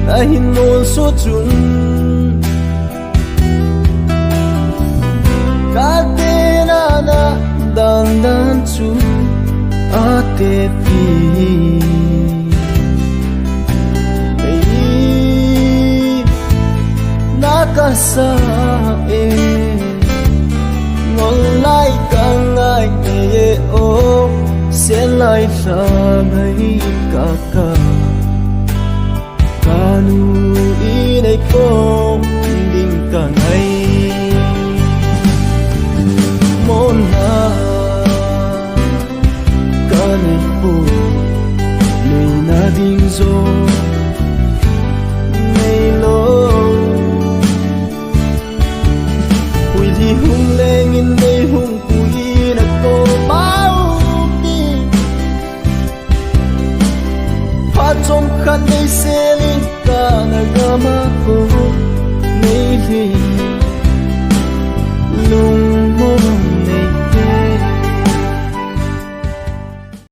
na hin mon so chung ka te na na dan dan chu ate pi na ka sa e ngon lai ka ngai e o se lai sa ngai ka ka kanu i nei ko ding ka ngai mon na ka nei po nei na ding zo nei lo hui di hung leng in nei hung hui na ko mau pi pha trong khăn nei se linh ka